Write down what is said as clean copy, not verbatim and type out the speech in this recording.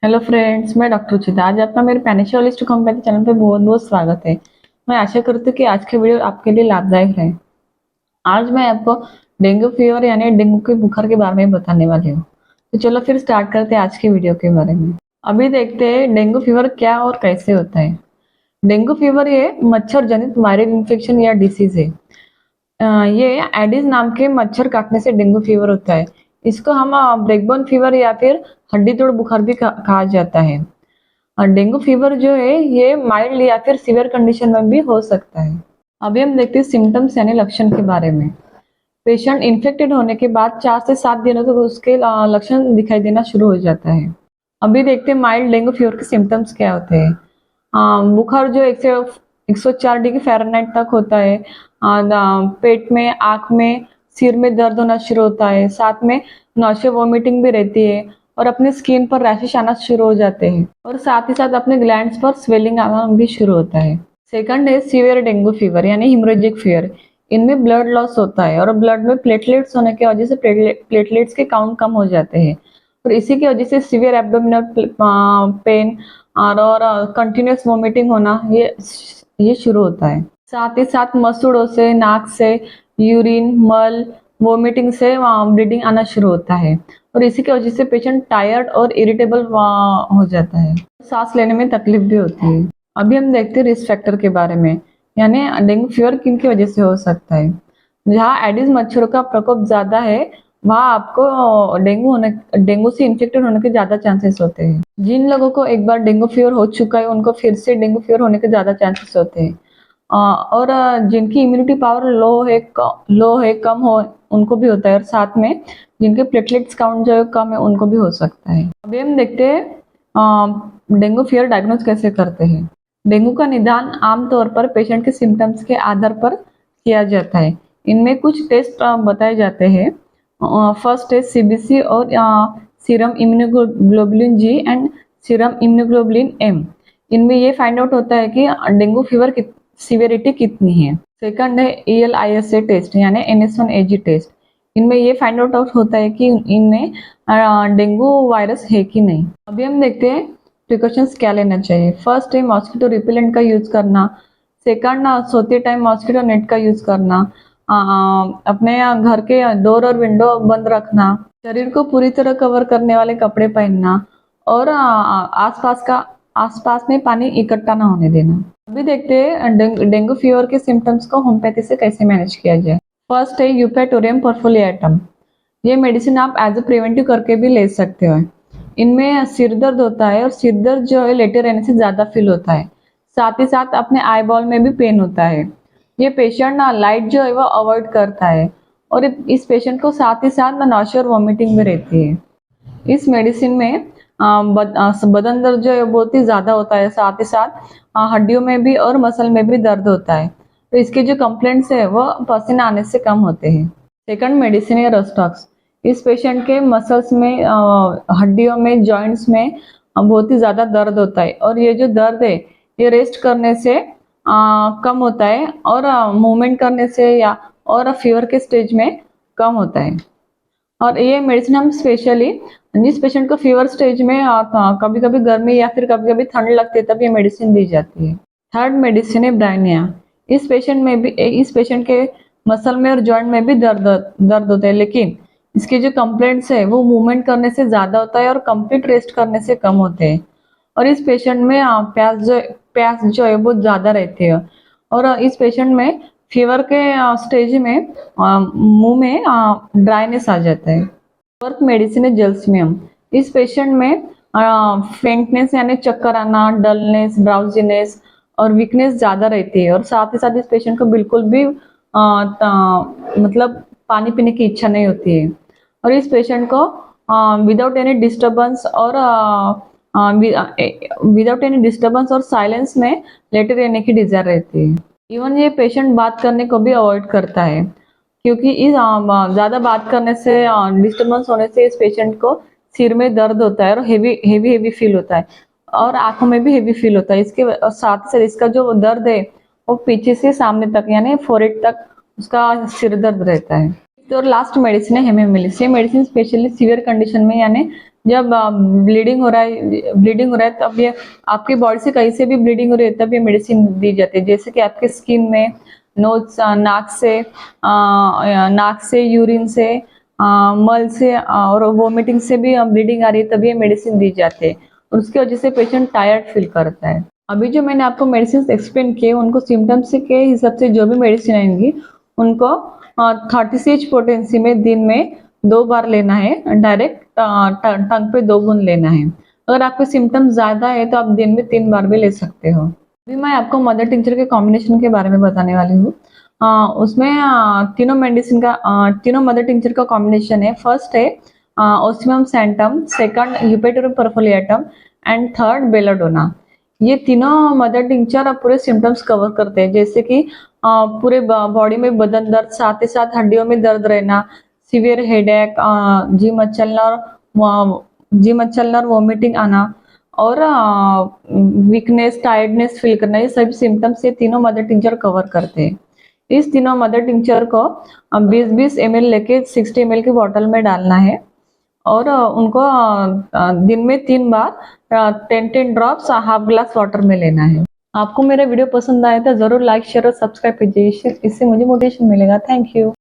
Hello friends, मैं doctor Ruchita. आज आपका मेरे पैनिशियोलिस्ट होम्योपैथी चैनल पे बहुत बहुत स्वागत है। मैं आशा करती हूँ कि आज की वीडियो आपके लिए लाभदायक है। आज मैं आपको डेंगू फीवर यानी डेंगू के बुखार के बारे में बताने वाली हूँ। तो चलो फिर स्टार्ट करते हैं आज की वीडियो के बारे में। अभी देखते हैं डेंगू फीवर क्या और कैसे होता है। डेंगू फीवर ये मच्छर जनित वायरल इन्फेक्शन या डिसीज है। ये एडिस नाम के मच्छर काटने से डेंगू फीवर होता है। इसको हम ब्रेकबोन फीवर या फिर हड्डी तोड़ बुखार भी कहा जाता है। और डेंगू फीवर जो है ये माइल्ड या फिर सीवियर कंडीशन में भी हो सकता है। अभी हम देखते हैं सिम्टम्स यानी लक्षण के बारे में। पेशेंट इन्फेक्टेड होने के बाद 4 से 7 दिनों तक उसके लक्षण दिखाई देना शुरू हो जाता है। अभी देखते हैं माइल्ड डेंगू फीवर के सिम्टम्स क्या होते हैं। बुखार जो 104 डिग्री फ़ारेनहाइट तक होता है। पेट में, आँख में, सिर में दर्द होना शुरू होता है। साथ में नौसिया वोमिटिंग भी रहती है और अपने स्किन पर रैशेस आना शुरू हो जाते हैं और साथ ही साथ अपने ग्लैंड्स पर स्वेलिंग आना भी शुरू होता है। सेकंड है सीवियर डेंगू फीवर यानी हिमोरेजिक फीवर। इनमें ब्लड लॉस होता है और ब्लड में प्लेटलेट्स होने की वजह से प्लेटलेट्स के काउंट कम हो जाते हैं और इसी की वजह से सीवियर एब्डोमिनल पेन और कंटिन्यूस वोमिटिंग होना ये शुरू होता है। साथ ही साथ मसूड़ों से, नाक से यूरिन, मल, वोमिटिंग से ब्लीडिंग आना शुरू होता है और इसी की वजह से पेशेंट टायर्ड और इरिटेबल हो जाता है। सांस लेने में तकलीफ भी होती है। अभी हम देखते हैं रिस्क फैक्टर के बारे में, यानी डेंगू फीवर किन की वजह से हो सकता है। जहाँ एडिस मच्छरों का प्रकोप ज्यादा है वहाँ आपको डेंगू से इन्फेक्टेड होने के ज्यादा चांसेस होते हैं। जिन लोगों को एक बार डेंगू फीवर हो चुका है उनको फिर से डेंगू फीवर होने के ज्यादा चांसेस होते हैं। और जिनकी इम्यूनिटी पावर लो है, कम हो, उनको भी होता है और साथ में जिनके प्लेटलेट्स काउंट जो है कम है उनको भी हो सकता है। अभी हम देखते हैं डेंगू फीवर डायग्नोज कैसे करते हैं। डेंगू का निदान आमतौर पर पेशेंट के सिम्टम्स के आधार पर किया जाता है। इनमें कुछ टेस्ट बताए जाते हैं। फर्स्ट टेस्ट सीबीसी और serum immunoglobulin G and serum immunoglobulin M. इनमें ये फाइंड आउट होता है कि डेंगू फीवर सीवियरिटी कितनी है। सेकंड है ELISA टेस्ट यानी NS1-AG टेस्ट। इनमें ये फाइंड आउट होता है कि इनमें डेंगू वायरस है कि नहीं। अभी हम देखते हैं प्रिकॉशंस क्या लेना चाहिए। फर्स्ट है मॉस्किटो रिपेलेंट का यूज करना। सेकंड, सोते टाइम मॉस्किटो नेट का यूज करना। अपने घर के डोर और विंडो बंद रखना। शरीर को पूरी तरह कवर करने वाले कपड़े पहनना और आसपास में पानी इकट्ठा ना होने देना। अभी देखते हैं डेंगू फीवर के सिम्टम्स को होम्योपैथी से कैसे मैनेज किया जाए। फर्स्ट है यूपेटोरियम परफोलिएटम। ये मेडिसिन आप एज ए प्रिवेंटिव करके भी ले सकते हो। इनमें सिर दर्द होता है और सिर दर्द जो है लेटे रहने से ज्यादा फील होता है। साथ ही साथ अपने आई बॉल में भी पेन होता है। ये पेशेंट ना लाइट जो है वो अवॉइड करता है और इस पेशेंट को साथ ही साथ ना नौसिया और वॉमिटिंग भी रहती है। इस मेडिसिन में बदन दर्द जो है बहुत ही ज्यादा होता है। साथ ही साथ हड्डियों में भी और मसल में भी दर्द होता है। तो इसके जो कंप्लेंट्स है वो पसीना आने से कम होते हैं। सेकंड मेडिसिन है रस्टॉक्स। इस पेशेंट के मसल्स में, हड्डियों में, जॉइंट्स में बहुत ही ज्यादा दर्द होता है और ये जो दर्द है ये रेस्ट करने से कम होता है और मूवमेंट करने से या और फीवर के स्टेज में कम होता है। और ये मेडिसिन हम स्पेशली जिस पेशेंट को फीवर स्टेज में कभी कभी गर्मी या फिर कभी कभी ठंड लगती है तब ये मेडिसिन दी जाती है। थर्ड मेडिसिन है ब्राइनिया। इस पेशेंट के मसल में और जॉइंट में भी दर्द होता है, लेकिन इसके जो कंप्लेंट्स है वो मूवमेंट करने से ज्यादा होता है और कंप्लीट रेस्ट करने से कम होते हैं। और इस पेशेंट में प्यास जो है बहुत ज्यादा रहती है और इस पेशेंट में फीवर के स्टेज में मुंह में ड्राइनेस आ जाता है। फोर्थ मेडिसिन है जेल्समियम। इस पेशेंट में फेंटनेस यानी चक्कर आना, डलनेस, ड्राउजीनेस और वीकनेस ज्यादा रहती है और साथ ही साथ इस पेशेंट को बिल्कुल भी मतलब पानी पीने की इच्छा नहीं होती है और इस पेशेंट को विदाउट एनी डिस्टर्बेंस और साइलेंस में लेटे रहने की डिजायर रहती है। इवन ये पेशेंट बात करने को भी अवॉइड करता है क्योंकि इस ज्यादा बात करने से, डिस्टर्बेंस होने से इस पेशेंट को सिर में दर्द होता है और हेवी फील होता है और आंखों में भी हेवी फील होता है। इसके साथ से इसका जो दर्द है वो पीछे से सामने तक यानी फोरहेड तक उसका सिर दर्द रहता है। फिफ्थ और लास्ट मेडिसिन है हेमेमिलिस। ये मेडिसिन स्पेशली सीवियर कंडीशन में, यानी जब ब्लीडिंग हो रहा है तब ये आपकी बॉडी से कहीं से भी ब्लीडिंग हो रही है तब ये मेडिसिन दी जाती है। जैसे कि आपके स्किन में, नोज, नाक से, यूरिन से, मल से और वोमिटिंग से भी ब्लीडिंग आ रही है तब ये मेडिसिन दी जाती है और उसकी वजह से पेशेंट टायर्ड फील करता है। अभी जो मैंने आपको मेडिसिन एक्सप्लेन किए उनको सिम्टम्स के हिसाब से जो भी मेडिसिन आएंगी उनको 30 CH पोटेंसी में दिन में 2 बार लेना है। डायरेक्ट टंग पे 2 बूंद लेना है। अगर आपके सिम्टम्स ज्यादा है तो आप दिन में 3 बार भी ले सकते हो। अभी मैं आपको मदर टिंचर के कॉम्बिनेशन के बारे में बताने वाली हूँ। उसमें तीनों मदर टिंचर का कॉम्बिनेशन है। फर्स्ट है Ocimum sanctum, second Eupatorium perfoliatum and third belladonna. ये तीनों मदर टिंचर पूरे सिम्टम्स कवर करते हैं, जैसे कि पूरे बॉडी में बदन दर्द, साथ ही साथ हड्डियों में दर्द रहना, सीवियर हेडेक, जी मचलना और वॉमिटिंग आना और वीकनेस, टायर्डनेस फील करना, ये सभी सिम्टम्स ये तीनों मदर टिंचर कवर करते हैं। इस तीनों मदर टिंचर को 20-20 ml लेके 60 ml की बोतल में डालना है और उनको दिन में 3 बार 10-10 ड्रॉप्स हाफ ग्लास वाटर में लेना है। आपको मेरा वीडियो पसंद आया तो जरूर लाइक, शेयर और सब्सक्राइब कीजिए, इससे मुझे मोटिवेशन मिलेगा। Thank you.